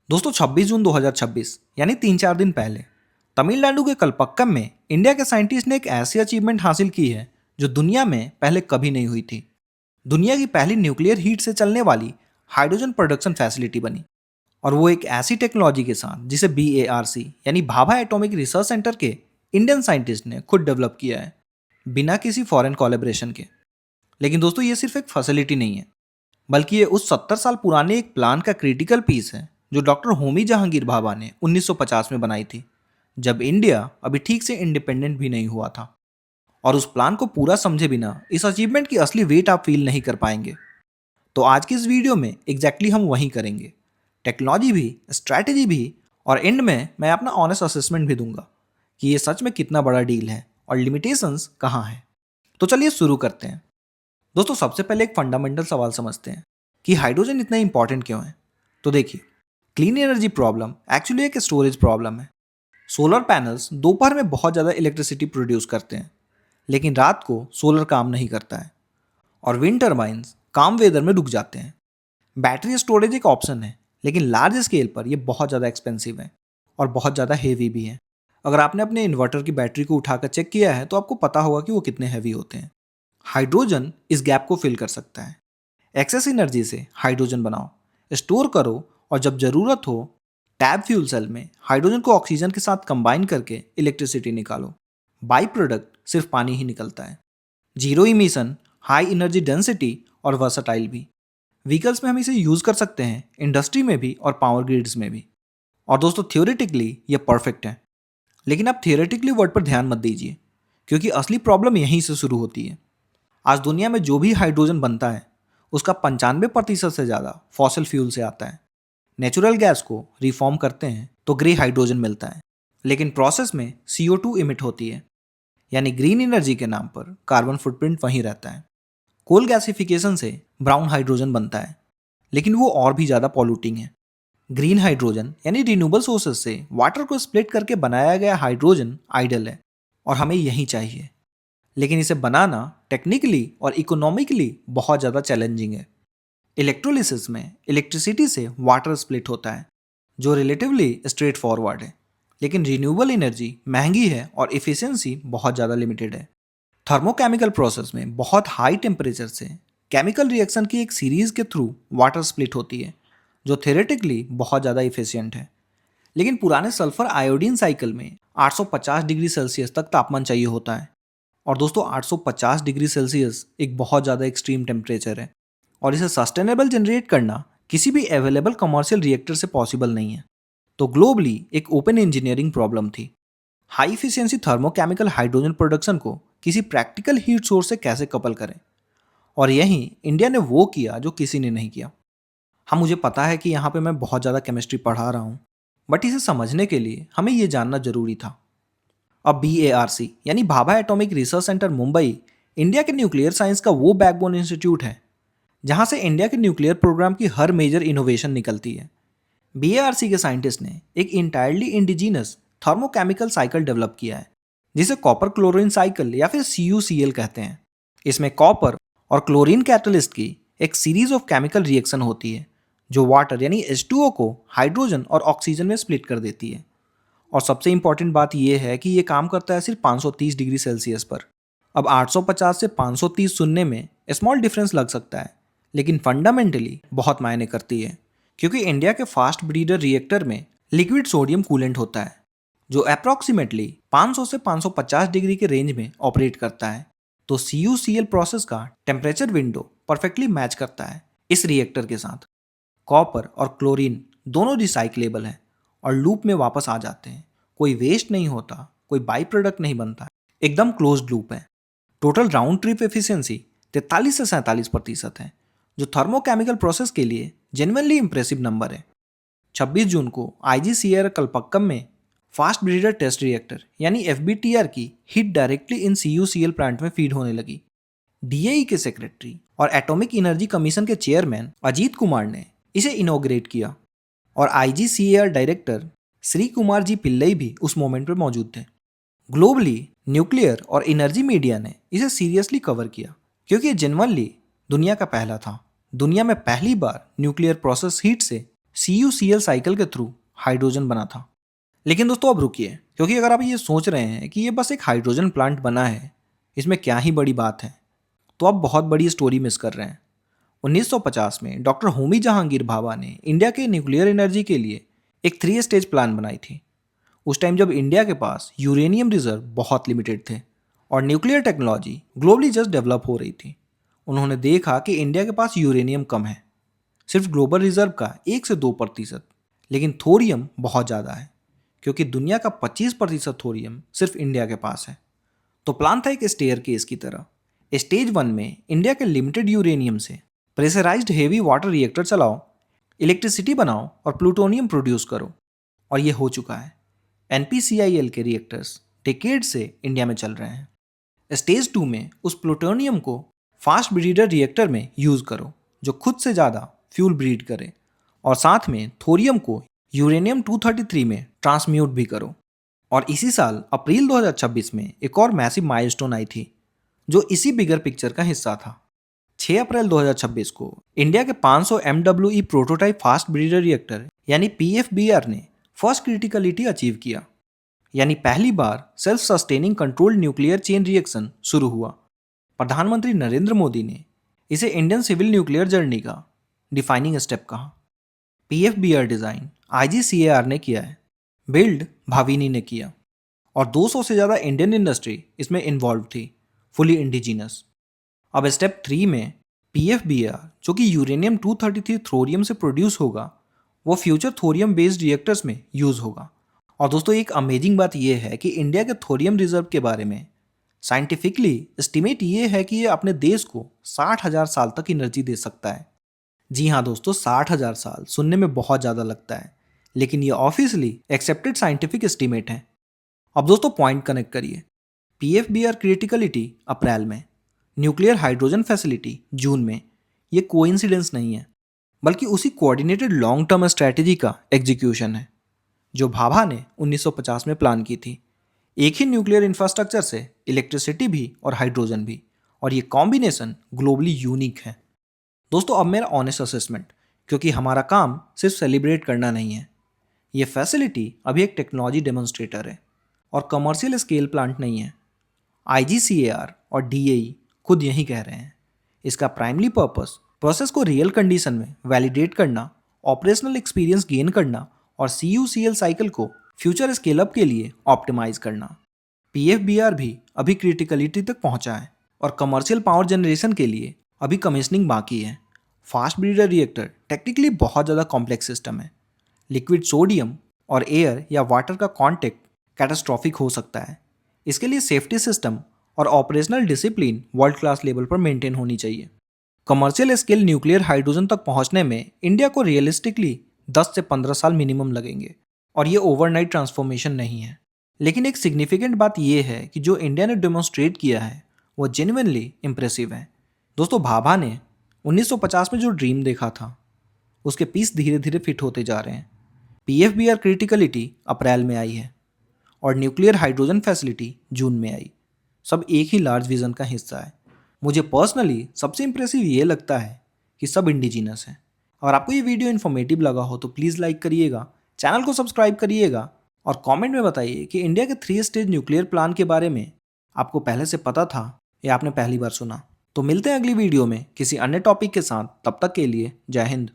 दोस्तों 26 जून 2026 यानी 3-4 दिन पहले तमिलनाडु के कलपक्कम में इंडिया के साइंटिस्ट ने एक ऐसी अचीवमेंट हासिल की है जो दुनिया में पहले कभी नहीं हुई थी। दुनिया की पहली न्यूक्लियर हीट से चलने वाली हाइड्रोजन प्रोडक्शन फैसिलिटी बनी, और वो एक ऐसी टेक्नोलॉजी के साथ जिसे BARC यानी भाभा एटॉमिक रिसर्च सेंटर के इंडियन साइंटिस्ट ने खुद डेवलप किया है, बिना किसी फॉरेन कोलैबोरेशन के। लेकिन दोस्तों ये सिर्फ एक फैसिलिटी नहीं है, बल्कि ये उस 70 साल पुराने एक प्लान का क्रिटिकल पीस है जो डॉक्टर होमी जहांगीर भाभा ने 1950 में बनाई थी, जब इंडिया अभी ठीक से इंडिपेंडेंट भी नहीं हुआ था। और उस प्लान को पूरा समझे बिना इस अचीवमेंट की असली वेट आप फील नहीं कर पाएंगे। तो आज की इस वीडियो में एग्जैक्टली हम वही करेंगे, टेक्नोलॉजी भी, स्ट्रैटेजी भी, और एंड में मैं अपना ऑनेस्ट असेसमेंट भी दूंगा कि ये सच में कितना बड़ा डील है और लिमिटेशंस कहाँ हैं। तो चलिए शुरू करते हैं। दोस्तों सबसे पहले एक फंडामेंटल सवाल समझते हैं कि हाइड्रोजन इतना इंपॉर्टेंट क्यों है। तो देखिए, क्लीन एनर्जी प्रॉब्लम एक्चुअली एक स्टोरेज प्रॉब्लम है। सोलर पैनल्स दोपहर में बहुत ज़्यादा इलेक्ट्रिसिटी प्रोड्यूस करते हैं, लेकिन रात को सोलर काम नहीं करता है, और विंड टर्बाइन्स काम वेदर में रुक जाते हैं। बैटरी स्टोरेज एक ऑप्शन है, लेकिन लार्ज स्केल पर ये बहुत ज़्यादा एक्सपेंसिव है और बहुत ज़्यादा हेवी भी है। अगर आपने अपने इन्वर्टर की बैटरी को उठाकर चेक किया है तो आपको पता होगा कि वो कितने हैवी होते हैं। हाइड्रोजन इस गैप को फिल कर सकता है। एक्सेस एनर्जी से हाइड्रोजन बनाओ, स्टोर करो, और जब ज़रूरत हो टैब फ्यूल सेल में हाइड्रोजन को ऑक्सीजन के साथ कंबाइन करके इलेक्ट्रिसिटी निकालो। बाई प्रोडक्ट सिर्फ पानी ही निकलता है। Zero emission, high energy density और वर्सटाइल भी। व्हीकल्स में हम इसे यूज़ कर सकते हैं, इंडस्ट्री में भी और पावर ग्रिड्स में भी। और दोस्तों थियोरेटिकली ये परफेक्ट है, लेकिन आप थियोरेटिकली वर्ड पर ध्यान मत दीजिए, क्योंकि असली प्रॉब्लम यहीं से शुरू होती है। आज दुनिया में जो भी हाइड्रोजन बनता है उसका 95% से ज़्यादा फॉसिल फ्यूल से आता है। नेचुरल गैस को रिफॉर्म करते हैं तो ग्रे हाइड्रोजन मिलता है, लेकिन प्रोसेस में CO2 इमिट होती है, यानी ग्रीन एनर्जी के नाम पर कार्बन फुटप्रिंट वहीं रहता है। कोल गैसिफिकेशन से ब्राउन हाइड्रोजन बनता है, लेकिन वो और भी ज़्यादा पॉल्यूटिंग है। ग्रीन हाइड्रोजन यानी रिन्यूएबल सोर्सेज से वाटर को स्प्लिट करके बनाया गया हाइड्रोजन आइडल है, और हमें यही चाहिए। लेकिन इसे बनाना टेक्निकली और इकोनॉमिकली बहुत ज़्यादा चैलेंजिंग है। इलेक्ट्रोलिसिस में इलेक्ट्रिसिटी से वाटर स्प्लिट होता है, जो रिलेटिवली स्ट्रेट फॉरवर्ड है, लेकिन रिन्यूएबल एनर्जी महंगी है और इफ़िशियंसी बहुत ज़्यादा लिमिटेड है। थर्मोकेमिकल प्रोसेस में बहुत हाई टेम्परेचर से केमिकल रिएक्शन की एक सीरीज़ के थ्रू वाटर स्प्लिट होती है, जो थ्योरेटिकली बहुत ज़्यादा इफ़िशियंट है। लेकिन पुराने सल्फर आयोडीन साइकिल में 850 डिग्री सेल्सियस तक तापमान चाहिए होता है। और दोस्तों 850 डिग्री सेल्सियस एक बहुत ज़्यादा एक्सट्रीम टेम्परेचर है, और इसे सस्टेनेबल जनरेट करना किसी भी अवेलेबल कमर्शियल रिएक्टर से पॉसिबल नहीं है। तो ग्लोबली एक ओपन इंजीनियरिंग प्रॉब्लम थी, high efficiency thermochemical hydrogen production को किसी प्रैक्टिकल हीट सोर्स से कैसे कपल करें। और यहीं इंडिया ने वो किया जो किसी ने नहीं किया। हाँ, मुझे पता है कि यहाँ पे मैं बहुत ज़्यादा केमिस्ट्री पढ़ा रहा हूँ, बट इसे समझने के लिए हमें ये जानना जरूरी था। अब BARC यानी Bhabha atomic research centre Mumbai India के न्यूक्लियर साइंस का वो बैकबोन इंस्टीट्यूट है जहाँ से इंडिया के न्यूक्लियर प्रोग्राम की हर मेजर इनोवेशन निकलती है। BARC के साइंटिस्ट ने एक entirely indigenous thermochemical cycle develop किया है, जिसे कॉपर क्लोरीन साइकिल या फिर CuCl कहते हैं। इसमें कॉपर और क्लोरीन कैटलिस्ट की एक सीरीज ऑफ केमिकल रिएक्शन होती है, जो वाटर यानी H2O को हाइड्रोजन और ऑक्सीजन में स्प्लिट कर देती है। और सबसे इंपॉर्टेंट बात यह है कि ये काम करता है सिर्फ 530 डिग्री सेल्सियस पर। अब 850 से 530 सुनने में स्मॉल डिफरेंस लग सकता है, लेकिन फंडामेंटली बहुत मायने करती है, क्योंकि इंडिया के फास्ट ब्रीडर रिएक्टर में लिक्विड सोडियम कूलेंट होता है, जो अप्रॉक्सीमेटली 500 से 550 डिग्री के रेंज में ऑपरेट करता है। तो CuCl प्रोसेस का टेम्परेचर विंडो परफेक्टली मैच करता है इस रिएक्टर के साथ। कॉपर और क्लोरीन दोनों रिसाइक्लेबल हैं और लूप में वापस आ जाते हैं। कोई वेस्ट नहीं होता, कोई बाई प्रोडक्ट नहीं बनता, एकदम क्लोज्ड लूप है। टोटल राउंड ट्रिप एफिशिएंसी 43 से 47% है, जो थर्मोकेमिकल प्रोसेस के लिए जेन्युइनली इंप्रेसिव नंबर है। 26 जून को IGCR कलपक्कम में फास्ट ब्रीडर टेस्ट रिएक्टर यानी FBTR की heat directly in CuCl plant में फीड होने लगी। DAE के सेक्रेटरी और एटॉमिक एनर्जी कमीशन के चेयरमैन अजीत कुमार ने इसे इनॉग्रेट किया, और IGCAR डायरेक्टर श्री कुमार जी पिल्लई भी उस मोमेंट पर मौजूद थे। ग्लोबली न्यूक्लियर और एनर्जी मीडिया ने इसे सीरियसली कवर किया, क्योंकि ये जेन्युइनली दुनिया का पहला था। दुनिया में पहली बार न्यूक्लियर प्रोसेस हीट से CuCl साइकिल के थ्रू हाइड्रोजन बना था। लेकिन दोस्तों अब रुकिए, क्योंकि अगर आप ये सोच रहे हैं कि ये बस एक हाइड्रोजन प्लांट बना है, इसमें क्या ही बड़ी बात है, तो आप बहुत बड़ी स्टोरी मिस कर रहे हैं। 1950 में डॉक्टर होमी जहांगीर भाभा ने इंडिया के न्यूक्लियर एनर्जी के लिए एक 3 स्टेज प्लान बनाई थी। उस टाइम जब इंडिया के पास यूरेनियम रिजर्व बहुत लिमिटेड थे और nuclear technology globally just develop हो रही थी, उन्होंने देखा कि इंडिया के पास यूरेनियम कम है, सिर्फ ग्लोबल रिजर्व का 1 से 2%, लेकिन थोरियम बहुत ज़्यादा है, क्योंकि दुनिया का 25% थोरियम सिर्फ इंडिया के पास है। तो प्लान था एक स्टेयर केस की तरह। स्टेज 1 में इंडिया के लिमिटेड यूरेनियम से प्रेशराइज्ड हेवी वाटर रिएक्टर चलाओ, इलेक्ट्रिसिटी बनाओ और प्लूटोनियम प्रोड्यूस करो। और ये हो चुका है। NPCIL के रिएक्टर्स डेकेड से इंडिया में चल रहे हैं। स्टेज 2 में उस प्लूटोनियम को फास्ट ब्रीडर रिएक्टर में यूज़ करो, जो खुद से ज़्यादा फ्यूल ब्रीड करे, और साथ में थोरियम को यूरेनियम 233 में ट्रांसम्यूट भी करो। और इसी साल अप्रैल 2026 में एक और मैसिव माइलस्टोन आई थी, जो इसी बिगर पिक्चर का हिस्सा था। 6 अप्रैल 2026 को इंडिया के 500 MWE prototype fast breeder reactor यानी PFBR ने फर्स्ट क्रिटिकलिटी अचीव किया, यानी पहली बार self sustaining controlled nuclear chain reaction शुरू हुआ। प्रधानमंत्री नरेंद्र मोदी ने इसे इंडियन सिविल न्यूक्लियर जर्नी का डिफाइनिंग स्टेप कहा। PFBR डिज़ाइन IGCAR ने किया है, बिल्ड भाविनी ने किया, और 200 से ज़्यादा इंडियन इंडस्ट्री इसमें इन्वॉल्व थी, फुली इंडिजिनस। अब स्टेप 3 में PFBR, जो कि यूरेनियम 233 थोरियम से प्रोड्यूस होगा, वो फ्यूचर थोरियम बेस्ड रिएक्टर्स में यूज़ होगा। और दोस्तों एक अमेजिंग बात यह है कि इंडिया के थोरियम रिजर्व के बारे में साइंटिफिकली एस्टिमेट ये है कि ये अपने देश को 60,000 साल तक एनर्जी दे सकता है। जी हाँ दोस्तों, 60,000 साल सुनने में बहुत ज़्यादा लगता है, लेकिन ये ऑफिशियली एक्सेप्टेड साइंटिफिक एस्टिमेट है। अब दोस्तों पॉइंट कनेक्ट करिए। PFBR क्रिटिकलिटी अप्रैल में, न्यूक्लियर हाइड्रोजन फैसिलिटी जून में, ये कोइंसिडेंस नहीं है, बल्कि उसी कोऑर्डिनेटेड लॉन्ग टर्म स्ट्रैटेजी का एग्जीक्यूशन है जो भाभा ने 1950 में प्लान की थी। एक ही न्यूक्लियर इंफ्रास्ट्रक्चर से इलेक्ट्रिसिटी भी और हाइड्रोजन भी, और ये कॉम्बिनेशन ग्लोबली यूनिक है। दोस्तों अब मेरा ऑनेस्ट असेसमेंट, क्योंकि हमारा काम सिर्फ सेलिब्रेट करना नहीं है। ये फैसिलिटी अभी एक टेक्नोलॉजी डेमोन्स्ट्रेटर है और कमर्शियल स्केल प्लांट नहीं है। IGCAR और DAE खुद यही कह रहे हैं। इसका प्राइमरी पर्पस प्रोसेस को रियल कंडीशन में वैलिडेट करना, ऑपरेशनल एक्सपीरियंस गेन करना और CuCl साइकिल को फ्यूचर स्केल अप के लिए ऑप्टिमाइज करना। PFBR भी अभी क्रिटिकलिटी तक पहुंचा है और कमर्शियल पावर जनरेशन के लिए अभी कमिश्निंग बाकी है। फास्ट ब्रीडर रिएक्टर टेक्निकली बहुत ज़्यादा कॉम्प्लेक्स सिस्टम है। लिक्विड सोडियम और एयर या वाटर का कॉन्टेक्ट कैटास्ट्रॉफिक हो सकता है। इसके लिए सेफ्टी सिस्टम और operational discipline world class level पर मेंटेन होनी चाहिए। कमर्शियल स्केल न्यूक्लियर हाइड्रोजन तक पहुंचने में इंडिया को रियलिस्टिकली 10 से 15 साल मिनिमम लगेंगे, और ये ओवरनाइट ट्रांसफॉर्मेशन नहीं है। लेकिन एक सिग्निफिकेंट बात यह है कि जो इंडिया ने डेमोन्स्ट्रेट किया है वो जेन्युइनली इम्प्रेसिव है। दोस्तों भाभा ने 1950 में जो ड्रीम देखा था, उसके पीस धीरे धीरे फिट होते जा रहे हैं। PFBR क्रिटिकलिटी अप्रैल में आई है और न्यूक्लियर हाइड्रोजन फैसिलिटी जून में आई। सब एक ही लार्ज विजन का हिस्सा है। मुझे पर्सनली सबसे इंप्रेसिव ये लगता है कि सब इंडिजिनस हैं। अगर आपको ये वीडियो इन्फॉर्मेटिव लगा हो तो प्लीज़ लाइक करिएगा, चैनल को सब्सक्राइब करिएगा और कमेंट में बताइए कि इंडिया के 3 स्टेज न्यूक्लियर प्लान के बारे में आपको पहले से पता था या आपने पहली बार सुना। तो मिलते हैं अगली वीडियो में किसी अन्य टॉपिक के साथ। तब तक के लिए जय हिंद।